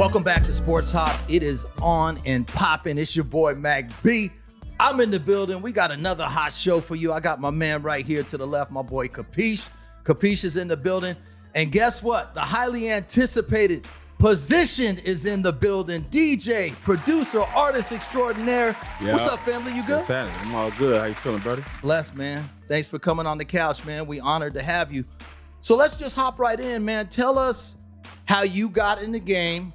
Welcome back to Sports Hop. It is on and popping. It's your boy, Mack B. I'm in the building. We got another hot show for you. I got my man right here to the left, my boy, Kapeash. Kapeash is in the building. And guess what? The highly anticipated Position is in the building. DJ, producer, artist extraordinaire. Yeah. What's up, family? You good? What's happening? I'm all good. How you feeling, buddy? Blessed, man. Thanks for coming on the couch, man. We honored to have you. So let's just hop right in, man. Tell us how you got in the game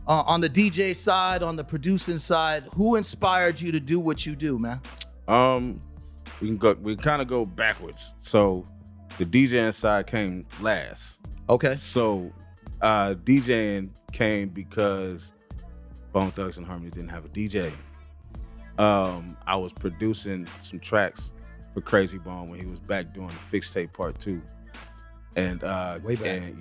on the DJ side, on the producing side. Who inspired you to do what you do, man? We kind of go backwards. So the DJing side came last. Okay. So DJing came because Bone Thugs and Harmony didn't have a DJ. I was producing some tracks for Crazy Bone when he was back doing the Fix Tape Part 2. And Way back. and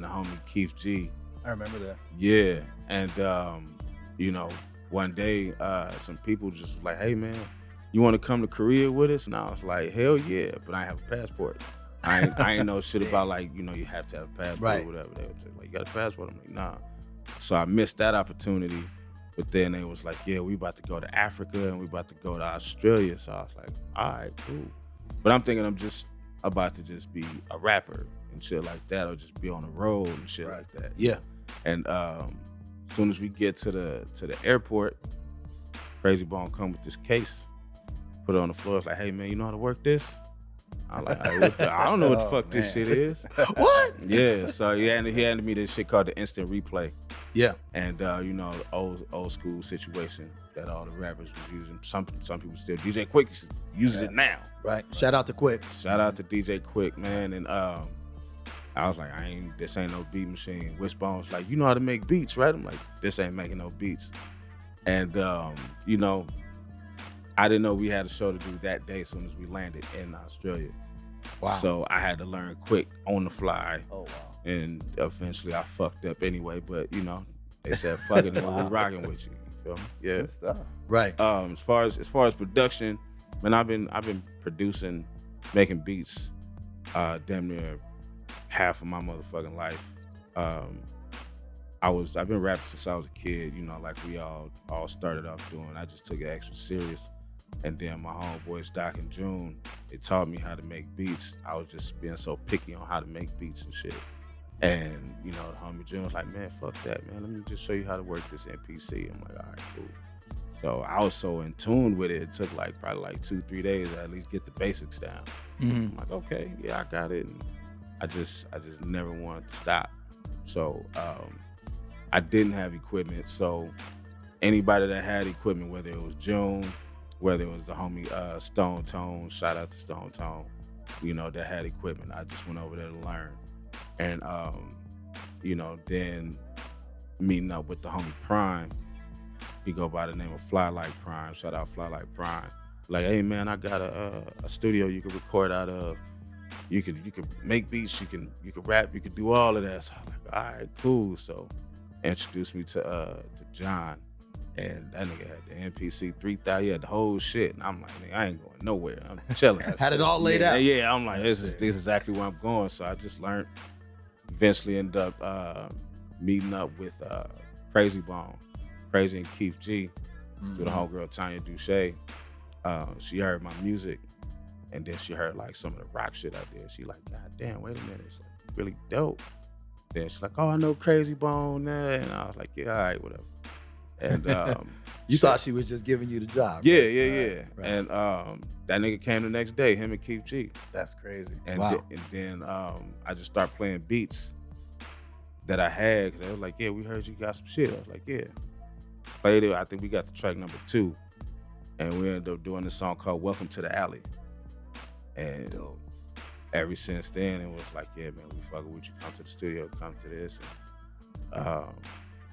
the homie Keith G. I remember that. Yeah. And one day some people just was like, hey man, you want to come to Korea with us? And I was like, hell yeah, but I ain't have a passport. I ain't know shit about you have to have a passport right. or whatever. They were just like, you got a passport? I'm like, nah. So I missed that opportunity. But then they was like, yeah, we about to go to Africa and we about to go to Australia. So I was like, all right, cool. But I'm thinking I'm just about to just be a rapper and shit like that, or just be on the road and shit like that. Yeah. And as soon as we get to the airport, Crazy Bone come with this case, put it on the floor. It's like, hey man, you know how to work this? I'm like, I don't know what the fuck this shit is. What? Yeah, so he handed me this shit called the instant replay. Yeah. And old school situation that all the rappers was using. Some people still. DJ Quick uses it now. Right. Shout out to Quick. Shout out to DJ Quick, man. And I was like, this ain't no beat machine. Wishbone's like, you know how to make beats, right? I'm like, this ain't making no beats. And I didn't know we had a show to do that day as soon as we landed in Australia. Wow. So I had to learn quick on the fly. Oh, wow. And eventually I fucked up anyway, but they said fuck it, and we're rocking with you. You feel me? Yeah. Good stuff. Right. As far as production, man, I've been producing, making beats damn near half of my motherfucking life. I've been rapping since I was a kid, like we all started off doing. I just took it extra serious. And then my homeboys Doc and June, they taught me how to make beats. I was just being so picky on how to make beats and shit. And the homie June was like, man, fuck that, man. Let me just show you how to work this MPC. I'm like, all right, cool. So I was so in tune with it. It took probably 2-3 days to at least get the basics down. Mm-hmm. I'm like, okay, yeah, I got it. And I just never wanted to stop. So I didn't have equipment. So anybody that had equipment, whether it was June, whether it was the homie Stone Tone, shout out to Stone Tone, that had equipment, I just went over there to learn. And then meeting up with the homie Prime, he go by the name of Fly Like Prime. Shout out Fly Like Prime. Like, hey man, I got a studio you can record out of. You can make beats, you can rap, you can do all of that. So I'm like, all right, cool. So introduced me to John, and that nigga had the MPC 3000, he had the whole shit. And I'm like, nigga, I ain't going nowhere. I'm chilling. Had it all laid out. Yeah, I'm like, this is exactly where I'm going. So I just learned. Eventually ended up meeting up with Crazy Bone, Crazy and Keith G, through the homegirl Tanya Duche. She heard my music, and then she heard some of the rock shit I did. She like, God damn, wait a minute, it's really dope. Then she's like, oh, I know Crazy Bone, and I was like, yeah, all right, whatever. And you thought she was just giving you the job. Yeah, right? yeah. Right. And that nigga came the next day, him and Keith G. That's crazy. And, wow. then I just started playing beats that I had, because they was like, yeah, we heard you got some shit. I was like, yeah. Played it. I think we got to track number 2. And we ended up doing this song called Welcome to the Alley. And Dope. ever since then, it was like, yeah, man, we fucking with you. Come to the studio, come to this. And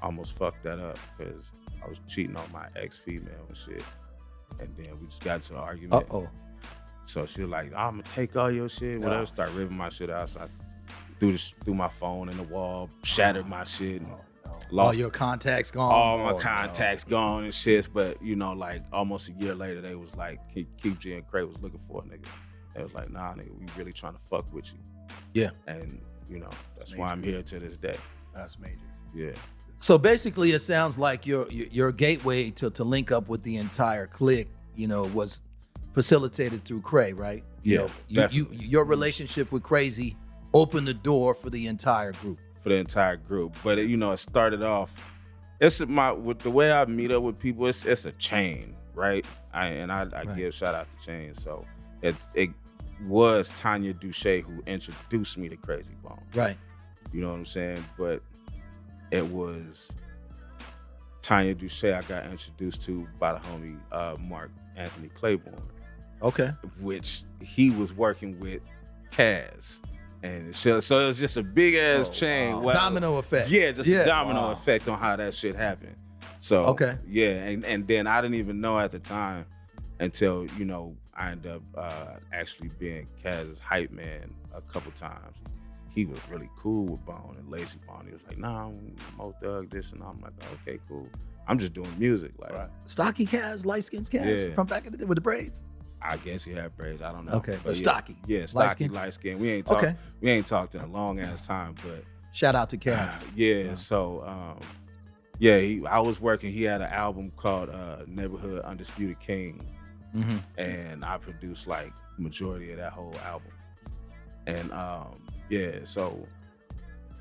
almost fucked that up because I was cheating on my ex-female and shit. And then we just got into an argument. Uh-oh. So she was like, I'm gonna take all your shit, whatever. Start ripping my shit out. So I threw my phone in the wall, shattered my shit. And lost all your contacts gone. all my contacts gone and shit. But almost a year later, they was like, Keith G and Craig was looking for a nigga. They was like, nah, nigga, we really trying to fuck with you. Yeah. And that's why I'm here to this day. That's major. Yeah. So basically, it sounds like your gateway to link up with the entire clique, was facilitated through Cray, right? Your relationship with Crazy opened the door for the entire group. For the entire group, but it started off. With the way I meet up with people, it's a chain, right? I give shout out to chain. So it was Tanya Duche who introduced me to Crazy Bone. Right. You know what I'm saying? But it was Tanya Duche I got introduced to by the homie Mark Anthony Claiborne. Okay. Which he was working with Kaz. And so it was just a big ass chain. Wow. Well, domino effect. Yeah, just a domino effect on how that shit happened. So okay. Yeah, and then I didn't even know at the time until, I ended up actually being Kaz's hype man a couple times. He was really cool with Bone and Lazy Bone. He was like, nah, I'm Mo Thug, this, and I'm like, okay, cool. I'm just doing music. Like stocky Kaz, light skinned Kaz from back in the day with the braids. I guess he had braids. I don't know. Okay, but stocky. Yeah, stocky, light skin. We ain't talked in a long ass time, but shout out to Kaz. So I was working. He had an album called Neighborhood Undisputed King, and I produced like majority of that whole album. And so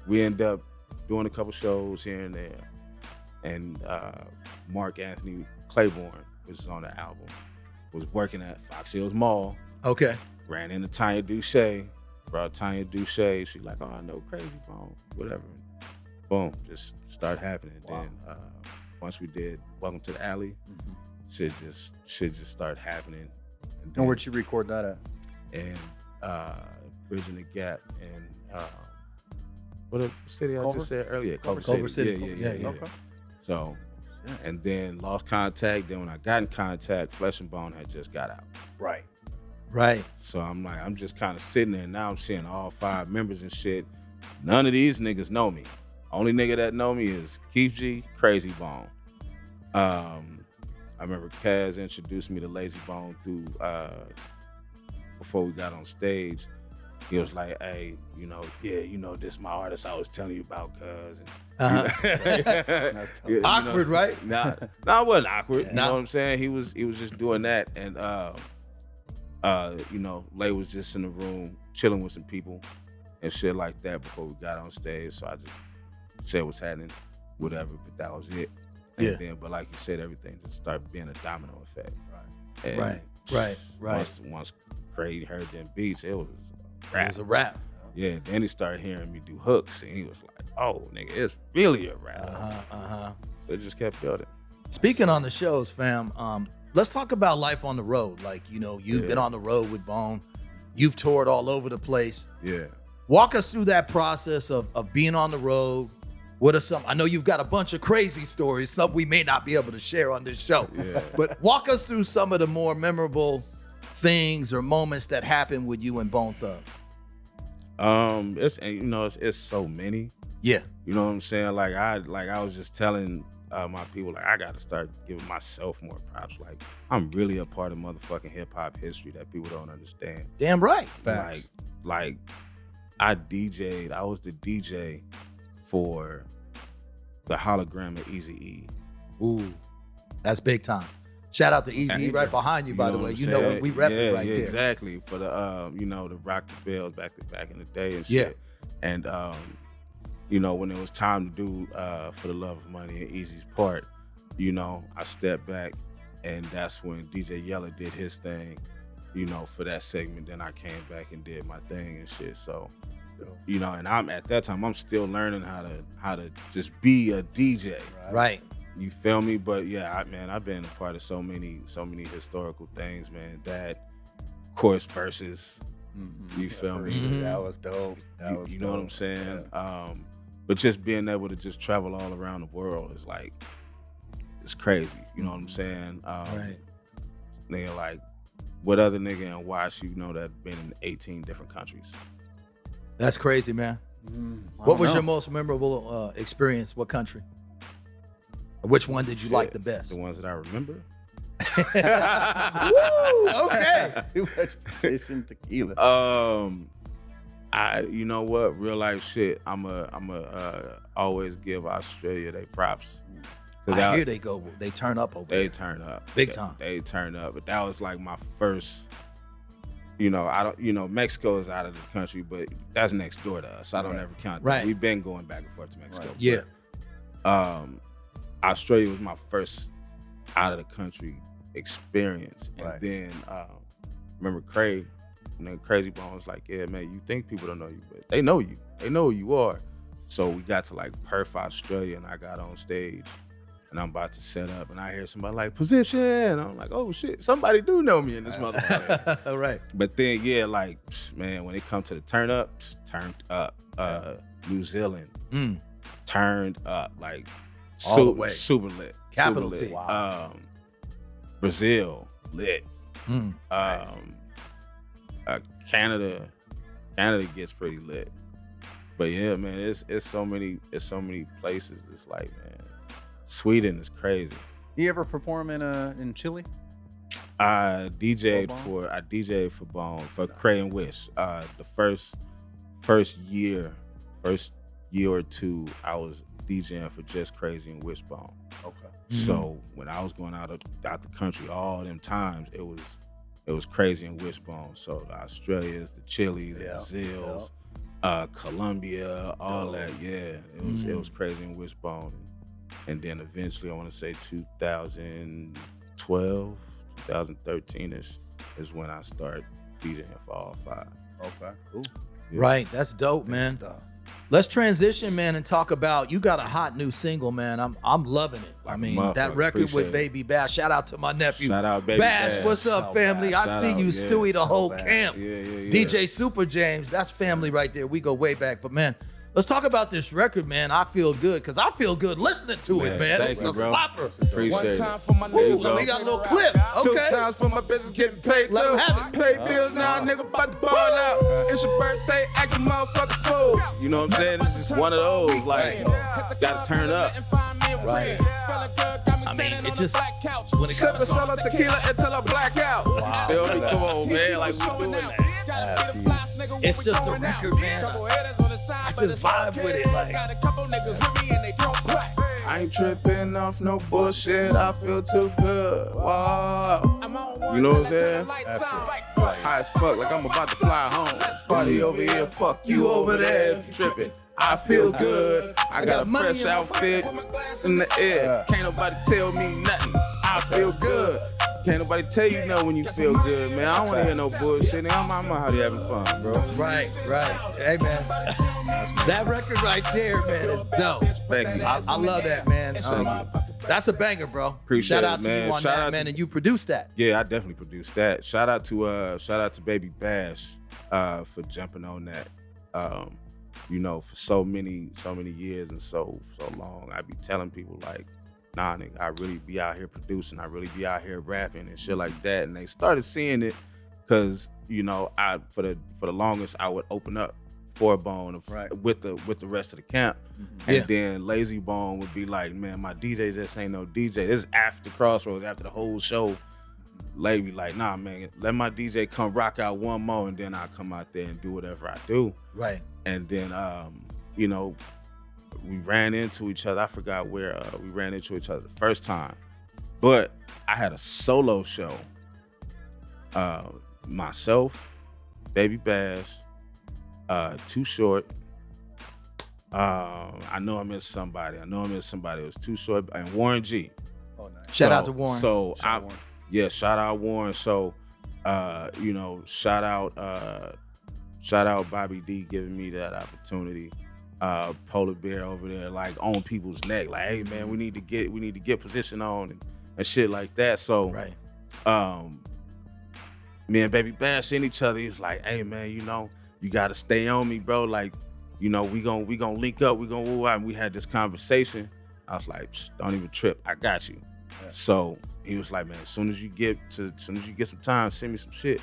we end up doing a couple shows here and there, and Mark Anthony Claiborne was on the album. Was working at Fox Hills Mall. Okay. Ran into Tanya Duche. Brought Tanya Duche. She like, I know Crazy Bone. Whatever. Boom. Just started happening. Wow. Then once we did Welcome to the Alley, shit just started happening. And where'd you record that at? And Bridging the Gap and what city Culver? I just said earlier? Culver City. Yeah. Okay. So. And then lost contact. Then when I got in contact, Flesh and Bone had just got out. Right. So I'm like, I'm just kind of sitting there. Now I'm seeing all 5 members and shit. None of these niggas know me. Only nigga that know me is Keith G, Crazy Bone. I remember Kaz introduced me to Lazy Bone through before we got on stage. He was like, hey, this my artist I was telling you about, cuz. Awkward, right? Nah, it wasn't awkward. You know what I'm saying? He was just doing that. And, Lay was just in the room chilling with some people and shit like that before we got on stage. So I just said what's happening, whatever, but that was it. And then, but like you said, everything just started being a domino effect. Right. Once Craig heard them beats, it was It was a rap. Yeah, then he started hearing me do hooks, and he was like, oh, nigga, it's really a rap. So it just kept building. Speaking on the shows, fam, let's talk about life on the road. Like, you've been on the road with Bone. You've toured all over the place. Yeah. Walk us through that process of being on the road. What are some, I know you've got a bunch of crazy stories, some we may not be able to share on this show. Yeah. But walk us through some of the more memorable things or moments that happened with you and Bone Thug. It's so many. Yeah. You know what I'm saying? Like I was just telling my people, like, I gotta start giving myself more props. Like, I'm really a part of motherfucking hip hop history that people don't understand. Damn right. Facts. Like I DJ'd, I was the DJ for the hologram of Eazy-E. Ooh, that's big time. Shout out to Eazy-E right behind you, by the way. You know what we repping right there. Exactly. For the the Rock the Bells back in the day and shit. Yeah. And when it was time to do For the Love of Money and Easy's part, I stepped back, and that's when DJ Yella did his thing, for that segment. Then I came back and did my thing and shit. So, and I'm at that time, I'm still learning how to just be a DJ. Right. You feel me? But yeah, I've been a part of so many historical things, man. That, of course, versus, you feel me? That was dope. You know what I'm saying? Yeah. But just being able to just travel all around the world is like, it's crazy. You know what I'm saying? Right. Nigga, like, what other nigga in Wash that been in 18 different countries? That's crazy, man. What was your most memorable experience? What country? Which one did you like the best? The ones that I remember. Woo! Okay. Too much Position tequila. You know what, real life shit. I'm a always give Australia they props. I hear they turn up over there. They turn up big time. They turn up, but that was like my first. Mexico is out of the country, but that's next door to us. I don't ever count that. Right. We've been going back and forth to Mexico. Right. Yeah. But, Australia was my first out of the country experience. And then remember Craig, and then Crazy Bone was like, yeah, man, you think people don't know you, but they know you. They know who you are. So we got to like Perth, Australia, and I got on stage. And I'm about to set up, and I hear somebody like, Position. And I'm like, oh, shit, somebody do know me in this motherfucker. Right. But then, yeah, like, man, when it comes to the turned up. New Zealand, turned up. Like, all the way. Super lit. Capital super lit. T. Wow. Brazil, lit. Nice. Canada gets pretty lit. But yeah, man, it's so many places. It's like, man, Sweden is crazy. You ever perform in Chile? I DJ'd for Bone, for Cray and Wish. The first year or two, I was DJing for Just Crazy and Wishbone. Okay. So when I was going out the country all them times, it was Crazy and Wishbone. So the Australias, the Chiles, the Brazils, Colombia, all that. Yeah, it was Crazy and Wishbone. And then eventually, I want to say 2012, 2013ish is when I started DJing for all five. Okay, cool. Yeah. Right, that's dope, man. Let's transition, man, and talk about, you got a hot new single, man. I'm loving it. I mean, that record with Baby Bash. Shout out to my nephew. Shout out Baby Bash. What's up, family? I see you, Stewie, the whole camp. Yeah. DJ Super James, that's family right there. We go way back. But man, let's talk about this record, man. I feel good, because I feel good listening to it, man. It's a slapper. Appreciate it. For my niggas, So we got a little clip. Two Okay. times for my business getting paid too. Let 'em have it. Pay bills now, nigga, about to ball out. It's your birthday, act a motherfucker fool. You know what I'm saying? This is one of those, like, gotta turn up. Right. I mean, it just, when it Sipping comes to solo tequila until I black out. Feel me? Come on, man. Like, we doing that. it's just a record, man. I just vibe with it, like. I ain't tripping off no bullshit. I feel too good. Wow. You know what I'm saying? High as fuck, like I'm about to fly home. Party over here, fuck you over there. If you tripping, I feel good. I got a fresh outfit in the air. Can't nobody tell me nothing. I feel good. Can't nobody tell you no when you feel good, man. I don't want to hear no bullshit. I'm out here having fun, bro. Right. Hey, man. That record right there, man, is dope. Thank you. I love that, man. That's a banger, bro. Appreciate Shout it, out to man. you on Shout that, out man, to- and you produced that. Yeah, I definitely produced that. Shout out to Baby Bash for jumping on that. For so many years and so long, I be telling people like, nah, nigga, I really be out here producing. I really be out here rapping and shit like that. And they started seeing it because I for the longest I would open up for Bone with the rest of the camp, and then Lazy Bone would be like, man, my DJ just ain't no DJ. This is after Crossroads, after the whole show. Lady be like, nah, man, let my DJ come rock out one more, and then I'll come out there and do whatever I do. Right. And then, we ran into each other. I forgot where we ran into each other the first time, but I had a solo show. Myself, Baby Bash, Too Short. I know I missed somebody. It was Too Short and Warren G. Oh, nice. Shout out to Warren. So Shout out Warren. Yeah, shout out Warren. So, shout out Bobby D giving me that opportunity. Polar Bear over there, like on people's neck, like, hey man, we need to get Position on and shit like that. So, Right. Me and Baby Bash seen each other. He was like, hey man, you gotta stay on me, bro. Like, we gonna link up. We gonna woo out. And we had this conversation. I was like, don't even trip. I got you. Yeah. So he was like, man, as soon as you get some time, send me some shit.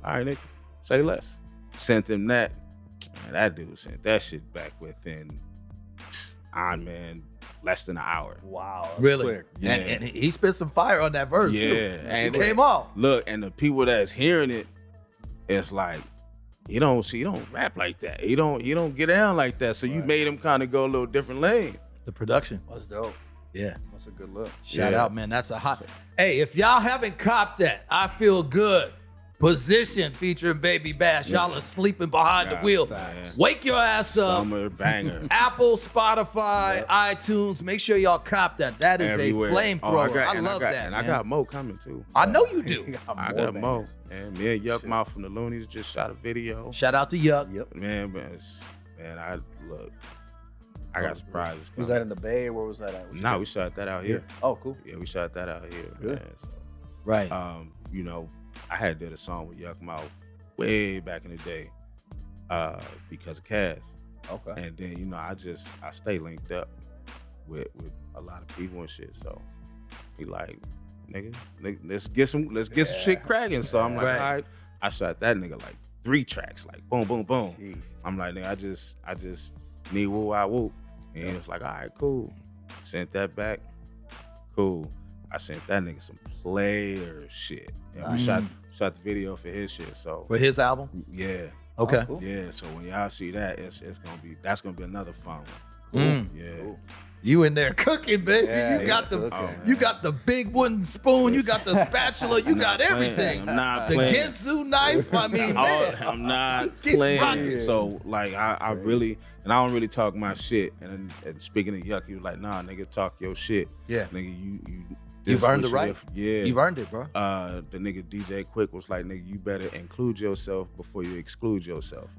All right, nigga, say less. Sent him that. Man, that dude sent that shit back within, less than an hour. Wow. That's Really? quick. Yeah. And he spit some fire on that verse, too. Yeah, She and came off. Look, and the people that's hearing it, it's like, he don't rap like that. He don't get down like that. So you made him kind of go a little different lane. The production. That's dope. Yeah. That's a good look. Shout Yeah. out, man. That's a hot. Hey, if y'all haven't copped that, I feel good. Position featuring Baby Bash. Y'all are sleeping behind the Yeah, wheel. facts. Wake your ass up. Summer banger. Apple, Spotify, iTunes. Make sure y'all cop that. That is Everywhere. a flamethrower. I love that. And man. I got Mo coming too. I know you do. I got Mo. And me and Yuck Mouth from the Loonies just shot a video. Shout out to Yuck. Yep. Man, I got surprises. Was that in the Bay or where was that at? Nah, we shot that out here. Oh, cool. Yeah, we shot that out here. Good. Man. So, Right. you know, I had did a song with Yuck Mouth way back in the day because of Cass. Okay. And then, you know, I stay linked up with a lot of people and shit. So he like, nigga, let's get some shit cracking. So I'm like, Right. all right. I shot that nigga like 3 tracks, like boom, boom, boom. Jeez. I'm like, nigga, I just need woo, I woo. And he was like, all right, cool. Sent that back. Cool. I sent that nigga some player shit. And we shot the video for his shit. So For his album? yeah. Okay. Cool. Yeah. So when y'all see that, that's gonna be another fun one. Mm. Yeah. Cool. You in there cooking, baby. Yeah, you got he's the cooking, you got the big wooden spoon, you got the spatula, you got everything. I'm not The playing. Gensu knife. I mean, man. I'm not Get playing. rocking. So like I really, and I don't really talk my shit. And speaking of Yuck, he was like, nah, nigga, talk your shit. Yeah. Nigga, You've this earned what the you right. live- Yeah. You've earned it, bro. The nigga DJ Quick was like, nigga, you better include yourself before you exclude yourself.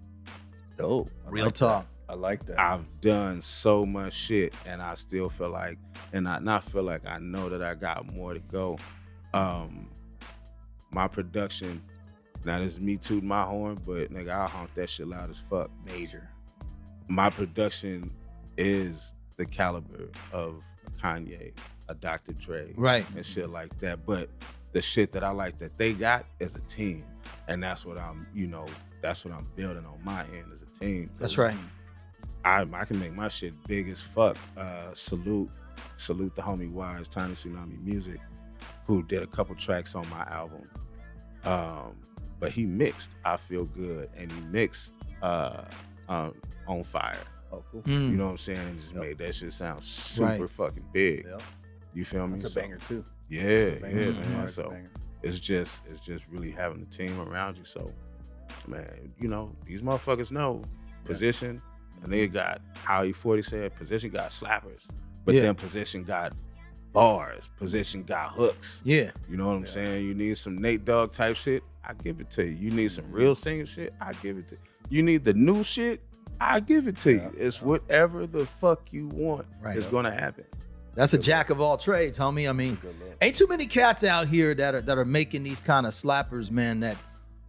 Dope. I Real like talk. that. I like that. I've done so much shit, and I still feel like, and I not feel like, I know that I got more to go. My production, now this is me tooting my horn, but nigga, I'll honk that shit loud as fuck. Major. My production is the caliber of Kanye, a Dr. Dre, Right. and shit like that. But the shit that I like that they got is a team, and that's what I'm building on my end as a team. That's right. I can make my shit big as fuck. Salute the homie Wise, Tiny Tsunami Music, who did a couple tracks on my album. But he mixed I Feel Good, and he mixed On Fire. Oh, cool. Mm. You know what I'm saying? And just made that shit sound super Right. fucking big. Yep. You feel me? That's a So, banger too. Yeah, Banger. yeah, Mm-hmm. man. That's a So banger. it's just really having a team around you. So, man, you know, these motherfuckers know position, and they got how he 40 said, position got slappers, but Yeah. then position got bars, position got hooks. Yeah. You know what I'm saying? You need some Nate Dogg type shit, I give it to you. You need some real singing shit, I give it to you. You need the new shit, I give it to you. It's whatever the fuck you want Right. is gonna happen. That's a jack of all trades, homie. I mean, ain't too many cats out here that are making these kind of slappers, man, that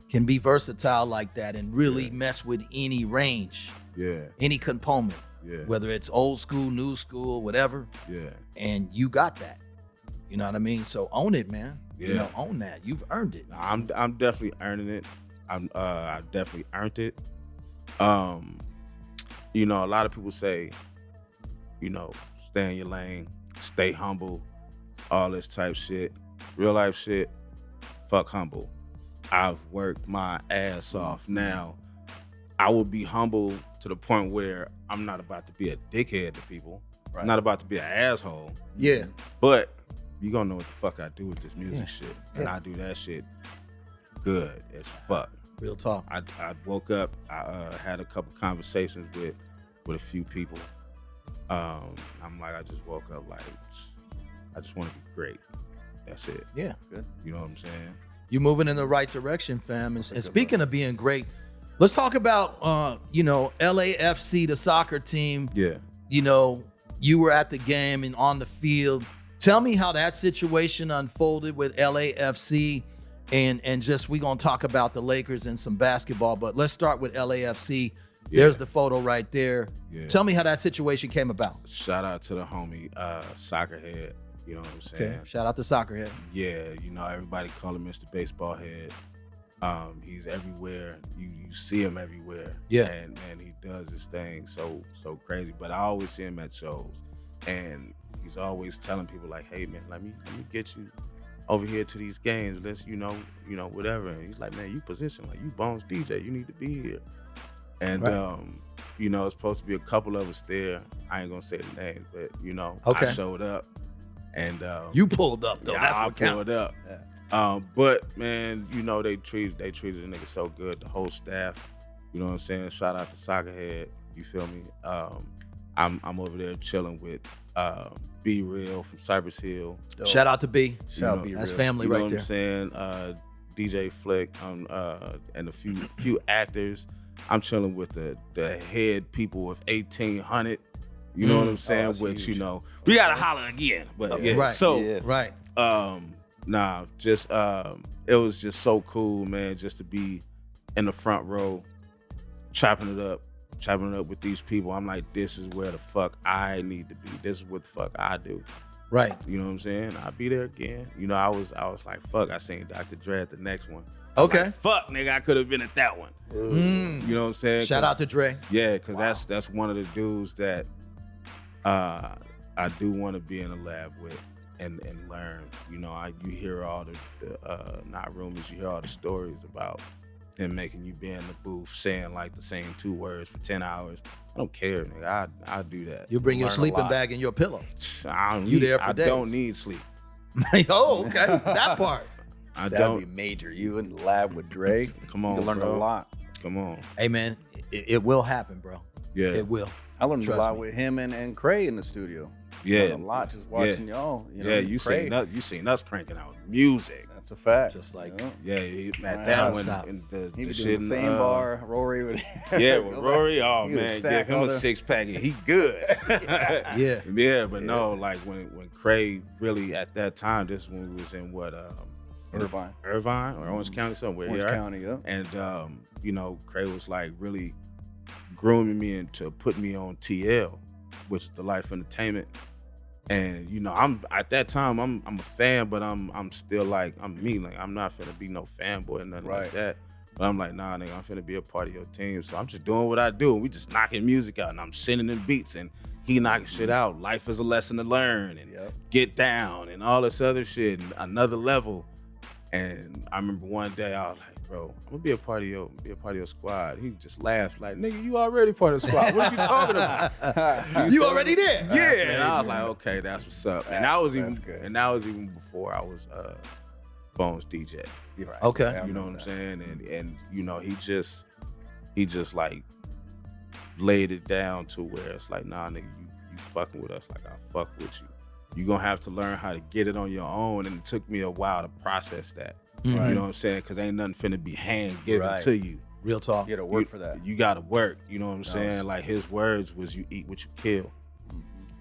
can be versatile like that and really mess with any range, Yeah, any component, yeah, whether it's old school, new school, whatever. yeah. And you got that. You know what I mean? So own it, man. You Yeah. know, own that. You've earned it. I'm definitely earning it. I definitely earned it. You know, a lot of people say, you know, stay in your lane, stay humble, all this type shit. Real life shit, fuck humble. I've worked my ass off. Now, I will be humble to the point where I'm not about to be a dickhead to people. Right. I'm not about to be an asshole. Yeah. But you gonna know what the fuck I do with this music Yeah. shit. And Yeah. I do that shit good as fuck. Real talk. I woke up, I had a couple conversations with a few people. I'm like, I just woke up like, I just want to be great. That's it. Yeah. You know what I'm saying? You're moving in the right direction, fam. And speaking of being great, let's talk about, you know, LAFC, the soccer team. Yeah. You know, you were at the game and on the field. Tell me how that situation unfolded with LAFC, and just we gonna talk about the Lakers and some basketball. But let's start with LAFC. Yeah. There's the photo right there. Yeah. Tell me how that situation came about. Shout out to the homie, Soccer Head. You know what I'm saying? Okay. Shout out to Soccerhead. Yeah, you know, everybody call him Mr. Baseball Head. He's everywhere. You see him everywhere. Yeah. And he does his thing so crazy. But I always see him at shows. And he's always telling people like, hey man, let me get you over here to these games. Let's, whatever. And he's like, man, you Position, like you Bones DJ, you need to be here. And it's supposed to be a couple of us there. I ain't gonna say the names, but Okay. I showed up, and You pulled up though. yeah, That's I what counts. pulled up. Yeah. But man, they treated the nigga so good. The whole staff, you know what I'm saying. Shout out to Soccer Head. You feel me? I'm over there chilling with Be Real from Cypress Hill. Dope. Shout out to B. Shout out Be That's Real. family You know right what there. I'm saying? DJ Flick and a few actors. I'm chilling with the head people of 1800. You know what I'm saying? that's Which huge. we gotta holler again. But yeah, Right. so Yes. Right. it was just so cool, man, just to be in the front row, chopping it up with these people. I'm like, this is where the fuck I need to be. This is what the fuck I do. Right. You know what I'm saying? I'll be there again. I was like, fuck, I seen Dr. Dre at the next one. Okay. Like, fuck, nigga, I could have been at that one. Mm. You know what I'm saying? Shout out to Dre. Yeah, because that's one of the dudes that I do want to be in a lab with and learn. You hear all the not rumors, you hear all the stories about him making you be in the booth saying like the same 2 words for 10 hours. I don't care, nigga. I do that. You bring your Learn a sleeping lot. bag and your pillow. I don't You need, there for I days. don't need sleep. Oh, okay. That part. I That'd don't. be major. You in the lab with Dre. Come You on, can learn bro. a lot. Come on. Hey, man, it will happen, bro. Yeah. It will. I learned Trust a lot me. with him and Cray in the studio. Yeah. Learned a lot just watching y'all. You Cray. seen us cranking out music. That's a fact. Just like- Yeah. Yeah, at Right. that one, Stop. and the He was shit doing the in, same bar. Rory would. Yeah, with Rory, oh He would man, stack give him all a the- 6-pack and he good. Yeah. Yeah, but no, like when Cray really at that time, this when we was in Irvine or Orange County somewhere. Orange yeah, right? County, yeah. And Cray was like really grooming me into put me on TL, which is the Life Entertainment. And I'm at that time I'm a fan, but I'm still like I'm me. Like I'm not finna be no fanboy or nothing like Right. that. But I'm like, nah, nigga, I'm finna be a part of your team. So I'm just doing what I do. We just knocking music out, and I'm sending them beats, and he knocking shit out. Life is a lesson to learn, and Yep. get down, and all this other shit, and another level. And I remember one day I was like, bro, I'm gonna be a part of your squad. He just laughed like, nigga, you already part of the squad. What are you talking about? You already there. Yeah, and I was like, okay, that's what's up. And that was That's good. even before I was Bones DJ. You're right. Okay. Yeah, I You know what remember I'm that. saying? And he just like laid it down to where it's like, nah, nigga, you fucking with us like I fuck with you. You're gonna have to learn how to get it on your own, and it took me a while to process that. Mhm. You know what I'm saying? Because ain't nothing finna be hand given Right. to you. Real talk. You gotta work for that. You gotta work. You know what I'm saying? Nice. Like his words was, "You eat what you kill."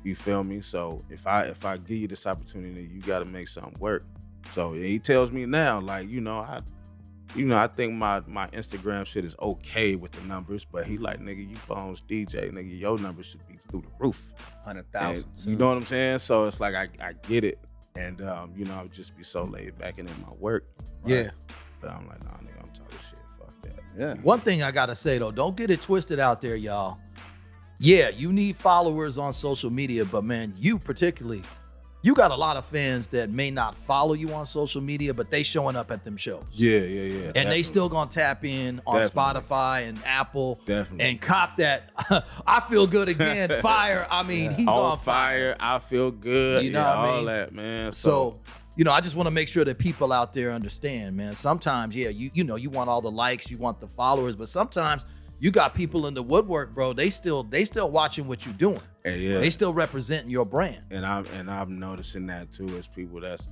You feel me? So if I give you this opportunity, you gotta make something work. So he tells me now, like I think my Instagram shit is okay with the numbers, but he like, nigga, you Bones DJ, nigga, your numbers should be through the roof. 100,000. And you know what I'm saying? So it's like I get it, and I would just be so laid back and in my work. Yeah. But I'm like, nah, nigga, I'm talking shit. Fuck that. Yeah. One thing I gotta say though, don't get it twisted out there, y'all. Yeah, you need followers on social media, but man, you particularly, you got a lot of fans that may not follow you on social media, but they showing up at them shows. Yeah. And definitely. they still gonna tap in on Definitely. Spotify and Apple Definitely. and cop that I feel good again fire. I mean, he's on fire. I feel good. You know what I all mean? that, man. So, I just want to make sure that people out there understand, man. Sometimes, yeah, you want all the likes, you want the followers, but sometimes you got people in the woodwork, bro. They still watching what you're doing. and yeah, They still representing your brand. and I'm noticing that too as people that's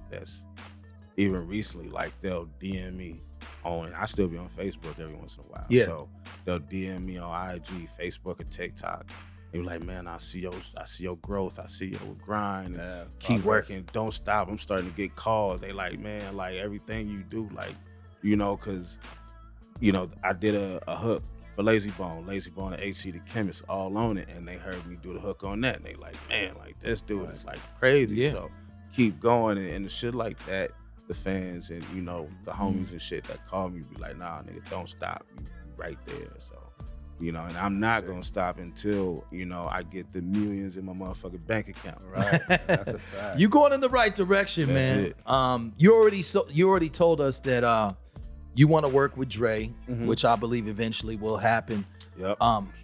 even recently, like they'll DM me on. I still be on Facebook every once in a while. Yeah. So they'll DM me on IG, Facebook, or TikTok. They be like, man, I see your growth. I see your grind. Yeah, Keep progress. working. Don't stop. I'm starting to get calls. They like, man, like everything you do, like, cause, I did a hook for Lazy Bone and AC the Chemist all on it. And they heard me do the hook on that. And they like, man, like this dude is like crazy. Yeah. So keep going. And the shit like that, the fans and, the homies and shit that call me be like, nah, nigga, don't stop. You right there. So, You know, and I'm not gonna stop until, you know, I get the millions in my motherfucking bank account. Right. That's a fact. You going in the right direction, That's man. it. You already told us that you want to work with Dre, Mm-hmm. which I believe eventually will happen. Yep.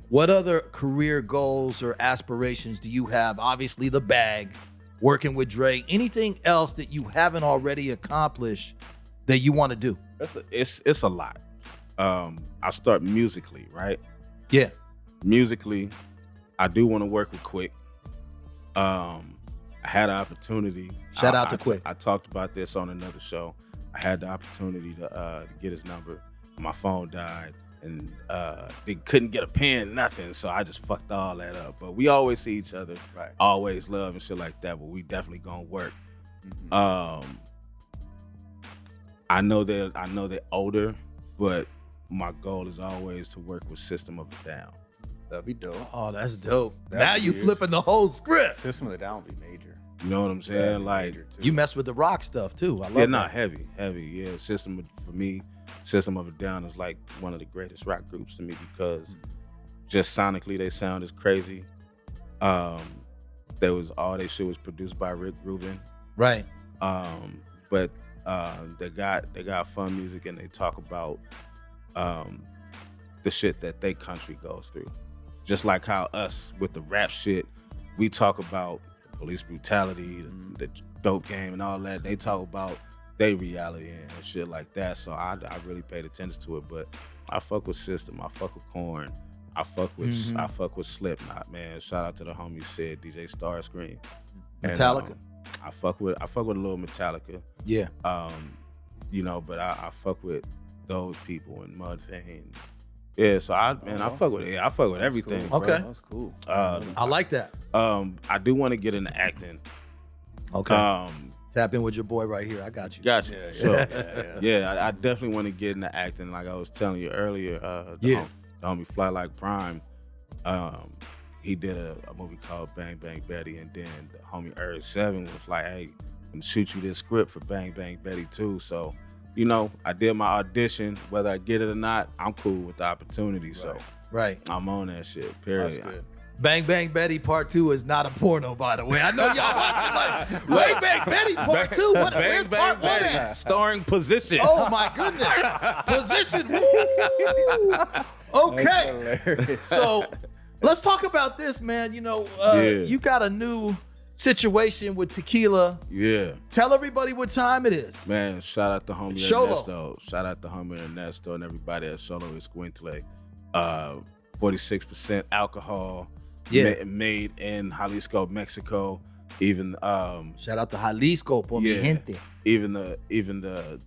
What other career goals or aspirations do you have? Obviously, the bag, working with Dre. Anything else that you haven't already accomplished that you want to do? It's a lot. I start musically, right? Yeah. Musically, I do want to work with Quick. I had an opportunity. Shout out to Quick. I talked about this on another show. I had the opportunity to get his number. My phone died, and they couldn't get a pen, nothing. So I just fucked all that up. But we always see each other, Right. always love and shit like that. But we definitely gonna work. Mm-hmm. I know they're older, but my goal is always to work with System of a Down. That'd be dope. Oh, that's dope. That'd Now be you huge. flipping the whole script. System of the Down would be major. You know what I'm saying? That'd be Like, major, too. You mess with the rock stuff too. I love yeah, that. not heavy. Yeah, for me, System of a Down is like one of the greatest rock groups to me because just sonically they sound as crazy. All their shit was produced by Rick Rubin. Right. But they got fun music and they talk about the shit that they country goes through. Just like how us with the rap shit, we talk about police brutality, the dope game and all that. They talk about their reality and shit like that. So I really paid attention to it. But I fuck with System. I fuck with Korn. I fuck with Slipknot, man. Shout out to the homie Sid, DJ Starscream. And, Metallica. I fuck with a little Metallica. Yeah. You know, but I fuck with those people and Mudvayne. Yeah, so I fuck with it. I fuck with everything. Cool, bro. Okay. That's cool. I like that. I do want to get into acting. Okay. Tap in with your boy right here. I got you. Gotcha. Yeah, So, yeah, I definitely want to get into acting. Like I was telling you earlier, the homie Fly Like Prime, he did a movie called Bang Bang Betty, and then the homie Earth 7 was like, hey, I'm gonna shoot you this script for Bang Bang Betty too. So, you know, I did my audition. Whether I get it or not, I'm cool with the opportunity. So Right. I'm on that shit, period. That's good. Bang Bang Betty Part 2 is not a porno, by the way. I know y'all watching like, Bang Bang Betty Part 2? Where's Part 1 at? Starring Position. Oh my goodness. Position. Woo. Okay. Hilarious. So let's talk about this, man. You know, you got a new situation with tequila. Yeah. Tell everybody what time it is. Man, shout out to homie Sholo. Ernesto. Shout out to homie Ernesto and everybody at Solo Escuintle. 46% alcohol. Yeah. Made in Jalisco, Mexico. Even Shout out to Jalisco por mi gente. even the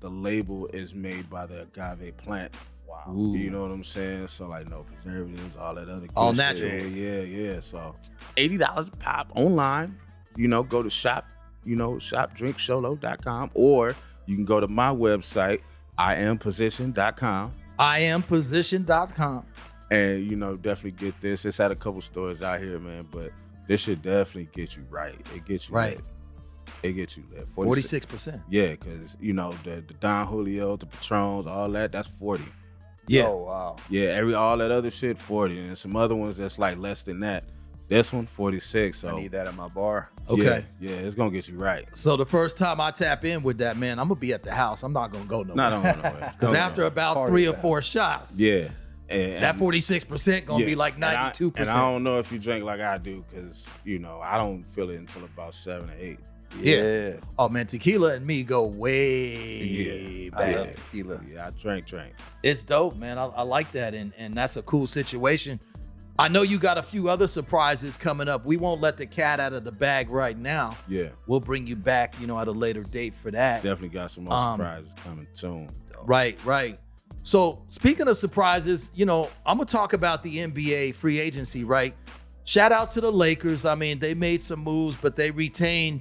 label is made by the agave plant. Wow. Ooh. You know what I'm saying? So like no preservatives, all that other good All shit. natural. Yeah. So $80 a pop online. You know, go to shopdrinksholo.com, or you can go to my website, iamposition.com. iamposition.com. And, you know, definitely get this. It's at a couple stores out here, man, but this should definitely get you right. It gets you Right. lit. It gets you lit. 46%. Yeah, because, you know, the Don Julio, the Patrons, all that, that's 40. Yeah. Oh, wow. Yeah, all that other shit, 40. And some other ones that's like less than that. This one, 46. So I need that in my bar. Okay. Yeah, it's going to get you right. So the first time I tap in with that, man, I'm going to be at the house. I'm not going to go nowhere. Not on nowhere. Because after about Party 3 or foul. 4 shots, Yeah. And, that 46% going to be like 92%. And I don't know if you drink like I do, because, you know, I don't feel it until about 7 or 8. Yeah. Oh, man, tequila and me go way I back. love tequila. Yeah, I drink. It's dope, man. I like that. And that's a cool situation. I know you got a few other surprises coming up. We won't let the cat out of the bag right now. Yeah. We'll bring you back, you know, at a later date for that. Definitely got some more surprises coming soon. Right. So speaking of surprises, you know, I'm going to talk about the NBA free agency, right? Shout out to the Lakers. I mean, they made some moves, but they retained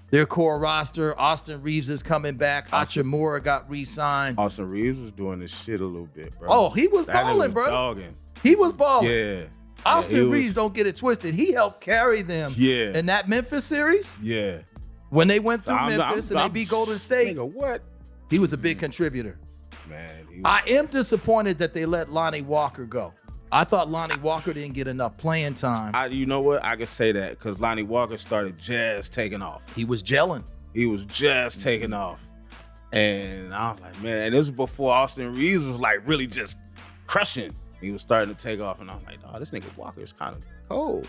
their core roster. Austin Reeves is coming back. Hachimura got re-signed. Austin Reeves was doing this shit a little bit, bro. Oh, he was That nigga balling, bro. Dogging. He was balling. Yeah. Austin Yeah, he Reeves, was- don't get it twisted. He helped carry them Yeah. in that Memphis series. Yeah. When they went through I'm- Memphis and I'm- they beat Golden State, Nigga, what? he was a big contributor. Man, he was, I am disappointed that they let Lonnie Walker go. I thought Lonnie Walker didn't get enough playing time. You know what? I could say that because Lonnie Walker started just taking off. He was gelling. He was just taking off. And I was like, man, and this was before Austin Reeves was like really just crushing. He was starting to take off, and I was like, oh, this nigga Walker is kind of cold.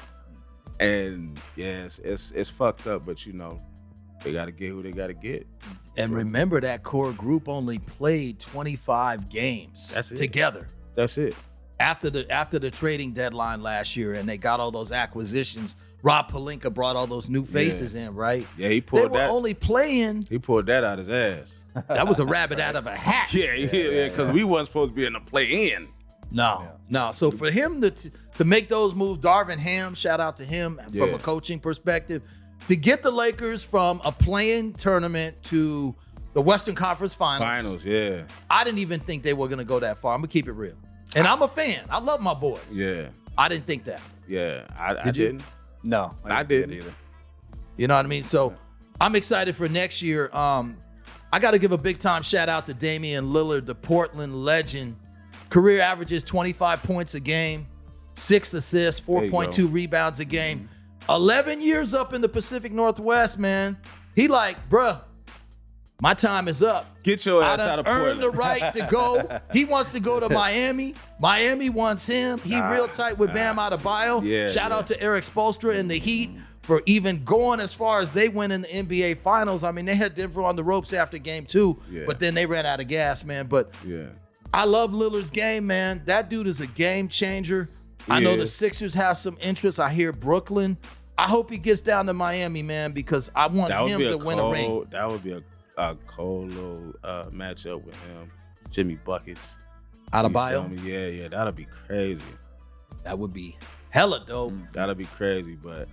And yes, it's fucked up, but you know, they got to get who they got to get. And remember, that core group only played 25 games together. That's it. After the trading deadline last year, and they got all those acquisitions. Rob Pelinka brought all those new faces in, right? Yeah, he pulled that. They were only playing. He pulled that out his ass. That was a rabbit out of a hat. Yeah, because we wasn't supposed to be in the play-in. No. So for him to make those moves, Darvin Ham, shout out to him from a coaching perspective, to get the Lakers from a play-in tournament to the Western Conference Finals. Yeah. I didn't even think they were going to go that far. I'm going to keep it real. And I'm a fan. I love my boys. Yeah. I didn't think that. Yeah. I didn't. No, I didn't either. You know what I mean? So I'm excited for next year. I got to give a big time shout out to Damian Lillard, the Portland legend. Career averages 25 points a game, 6 assists, 4.2 rebounds a game. 11 years up in the Pacific Northwest, man. He like, bruh, my time is up. Get your ass out of Portland. Earned the right to go. He wants to go to Miami. Miami wants him. He real tight with Bam Adebayo. Yeah, Shout out to Eric Spoelstra and the Heat for even going as far as they went in the NBA Finals. I mean, they had Denver on the ropes after game 2, but then they ran out of gas, man. But I love Lillard's game, man. That dude is a game changer. I know the Sixers have some interest. I hear Brooklyn. I hope he gets down to Miami, man, because I want him to win a ring. That would be a cold little matchup with him. Jimmy Buckets. Adebayo? Yeah, that'll be crazy. That would be hella dope. That'll be crazy, but,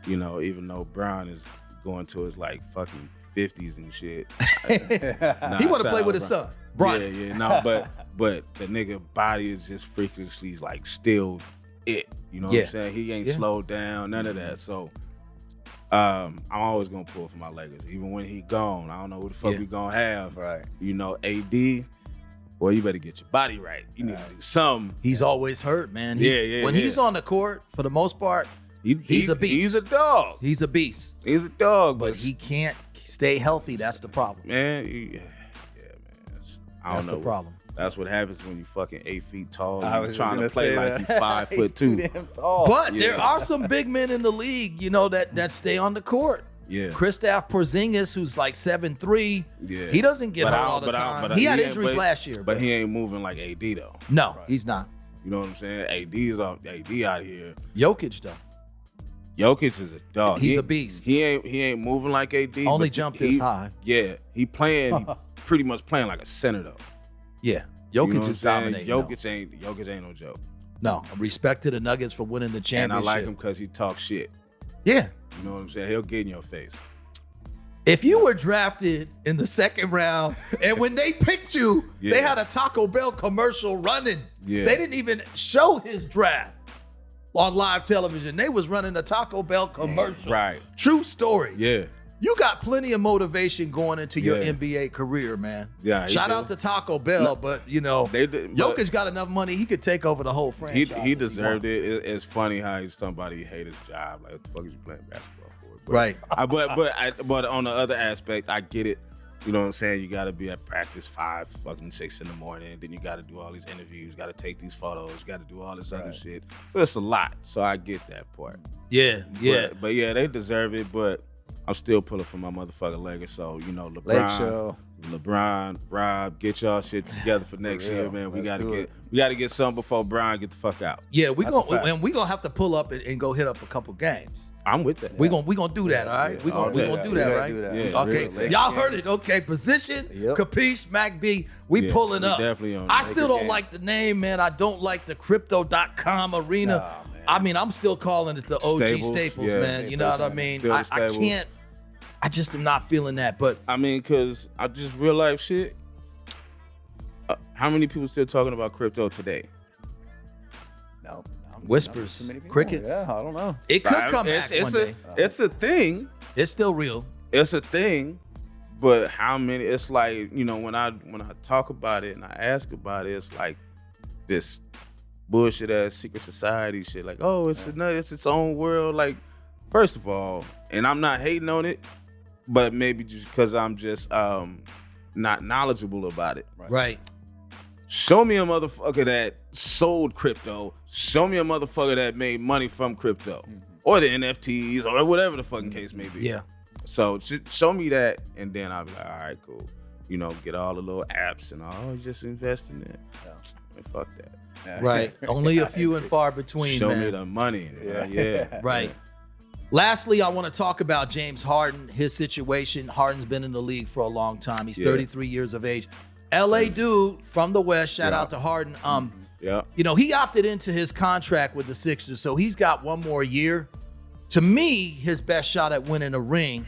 you know, even though Brown is going to his, like, fucking 50s and shit. He want to play with his son, Brian. But the nigga body is just freakishly, like, still it. You know what I'm saying? He ain't slowed down, none of that. So I'm always gonna pull for my Lakers. Even when he gone, I don't know who the fuck we gonna have. Right. You know, AD, well, you better get your body right. You need to do something. He's always hurt, man. When he's on the court, for the most part, he's a beast. He's a dog. He's a beast. He's a dog. But he can't stay healthy. That's the problem. Man, man. That's the problem. That's what happens when you fucking 8 feet tall. I And was you're trying to just play gonna like say you that. 5'2". Too damn tall. But there are some big men in the league, you know, that stay on the court. Yeah. Kristaps Porzingis, who's like 7'3". Yeah. He doesn't get hurt all the time. He had injuries last year. But he ain't moving like AD though. No, he's not. You know what I'm saying? AD out here. Jokic though. Jokic is a dog. He's a beast. He ain't moving like AD. Only but jumped this high. Yeah, he pretty much playing like a center though. Yeah. You know Jokic what is I'm dominating. saying? Jokic ain't no joke. No, respect to the Nuggets for winning the championship. And I like him because he talks shit. Yeah. You know what I'm saying? He'll get in your face. If you were drafted in the second round and when they picked you, they had a Taco Bell commercial running. Yeah. They didn't even show his draft on live television. They was running a Taco Bell commercial. Right. True story. Yeah. You got plenty of motivation going into your NBA career, man. Yeah. Shout out to Taco Bell, but you know, Jokic got enough money, he could take over the whole franchise. He deserved it. It's funny how somebody hate his job. Like, what the fuck is you playing basketball for? But, right. But on the other aspect, I get it. You know what I'm saying? You got to be at practice 6 in the morning. Then you got to do all these interviews. Got to take these photos. You got to do all this other shit. So it's a lot. So I get that part. Yeah. But yeah, they deserve it. But I'm still pulling for my motherfucking Lakers. So, you know, LeBron, Rob, get y'all shit together for next year, man. We gotta get something before Brian get the fuck out. Yeah, we gonna have to pull up and go hit up a couple games. I'm with that. We gonna do that, all right? Yeah. We gonna do that, right? Yeah, okay, really. y'all heard it. Okay, Position, Kapeash, Mack B. We pulling up. Definitely on I still don't like the name, man. I don't like the Crypto.com arena. Nah, I mean, I'm still calling it the OG Staples, yeah. man. You know what I mean? Still I Staples. can't. I just am not feeling that. But I mean, because I just real life shit. How many people still talking about crypto today? No. whispers, Too many people. crickets. Yeah, I don't know. It could come back one day. It's a thing. It's still real. It's a thing. But how many? It's like, you know, when I talk about it and I ask about it, it's like this bullshit ass secret society shit. Like, oh, it's its own world. Like, first of all, and I'm not hating on it, but maybe just because I'm just not knowledgeable about it. Right. Show me a motherfucker that sold crypto. Show me a motherfucker that made money from crypto. Or the NFTs or whatever the fucking case may be. Yeah. So show me that, and then I'll be like, all right, cool. You know, get all the little apps and all, just invest in it. Yeah. Man, fuck that. Right. Only a few and far between, Show man. me the money. Yeah. Right. Lastly, I want to talk about James Harden, his situation. Harden's been in the league for a long time. He's 33 years of age. LA dude from the West. Shout out to Harden. You know, he opted into his contract with the Sixers, so he's got one more year. To me, his best shot at winning a ring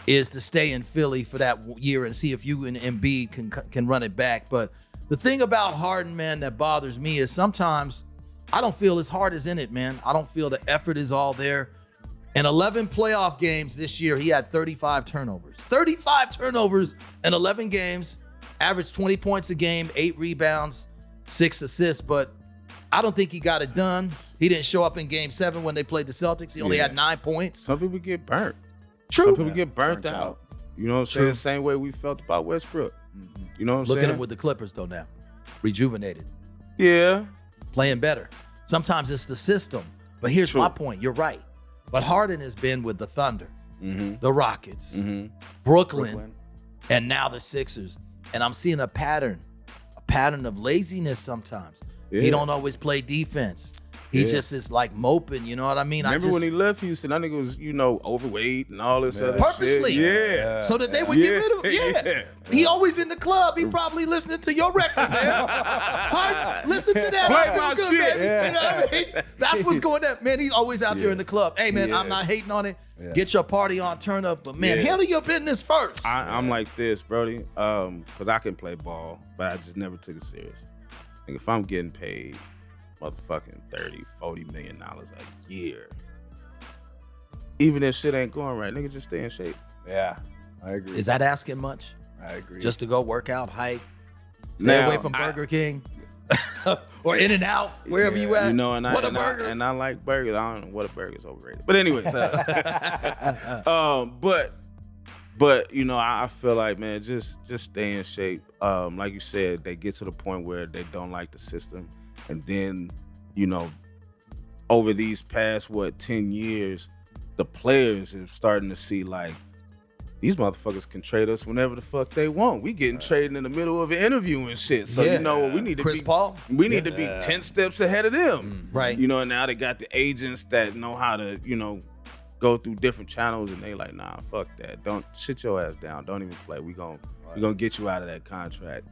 is to stay in Philly for that year and see if you and Embiid can run it back. But the thing about Harden, man, that bothers me is sometimes I don't feel his heart is in it, man. I don't feel the effort is all there. In 11 playoff games this year, he had 35 turnovers. 35 turnovers in 11 games, averaged 20 points a game, 8 rebounds, 6 assists, but I don't think he got it done. He didn't show up in Game 7 when they played the Celtics. He only had 9 points. Some people get burnt. True. Some people get burnt out. You know what I'm saying? The same way we felt about Westbrook. You know what I'm saying? Look at him with the Clippers, though, now. Rejuvenated. Yeah. Playing better. Sometimes it's the system. But here's my point. You're right. But Harden has been with the Thunder, the Rockets, Brooklyn, and now the Sixers. And I'm seeing a pattern of laziness sometimes. Yeah. He don't always play defense. He just is like moping, you know what I mean? Remember when he left Houston, that nigga was, you know, overweight and all this other purposely. shit. Yeah. So that they would get rid of him. Yeah. He always in the club. He probably listening to your record, man. Harden, listen to that. Play I feel my good, shit. baby. You know what I mean? That's what's going on. Man, he's always out there in the club. Hey, man, I'm not hating on it. Get your party on, turn up. But, man, handle your business first. I'm like this, Brody, because I can play ball, but I just never took it serious. Like, if I'm getting paid motherfucking $30-40 million a year, even if shit ain't going right, nigga, just stay in shape. Yeah, I agree. Is that asking much? I agree. Just to go work out, hike, stay away from Burger King or In-N-Out, wherever you at. You know, and what a burger. And I like burgers. I don't know what a burger's overrated. But anyways, but you know, I feel like, man, just stay in shape. Like you said, they get to the point where they don't like the system. And then, you know, over these past, 10 years, the players are starting to see, like, these motherfuckers can trade us whenever the fuck they want. We getting traded in the middle of an interview and shit. So, you know, we need to Chris Paul? We need to be 10 steps ahead of them. Right. You know, and now they got the agents that know how to, you know, go through different channels, and they like, nah, fuck that. Don't sit your ass down. Don't even play. We gonna get you out of that contract.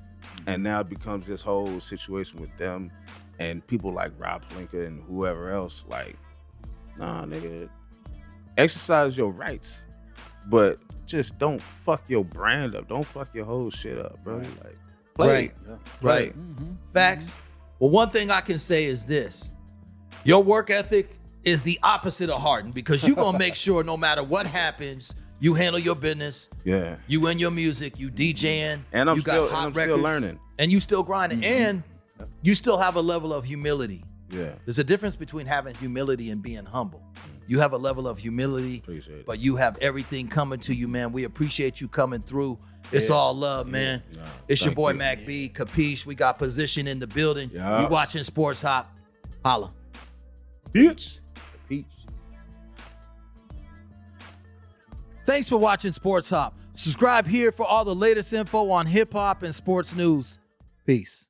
And now it becomes this whole situation with them and people like Rob Pelinka and whoever else. Like, nah, nigga, exercise your rights, but just don't fuck your brand up. Don't fuck your whole shit up, bro. Like, play. Right. Facts. Well, one thing I can say is this. Your work ethic is the opposite of Harden, because you're going to make sure no matter what happens, you handle your business. Yeah. You in your music, you DJing, and I'm you got hot I'm records, still learning. And you still grinding. And you still have a level of humility. Yeah. There's a difference between having humility and being humble. You have a level of humility, but you have everything coming to you, man. We appreciate you coming through. It's all love, man. No, it's your boy, you. Mack B, Kapeash. We got Position in the building. Yeah. We watching Sports Hop. Holla. Bitch. Peach. Thanks for watching Sports Hop. Subscribe here for all the latest info on hip hop and sports news. Peace.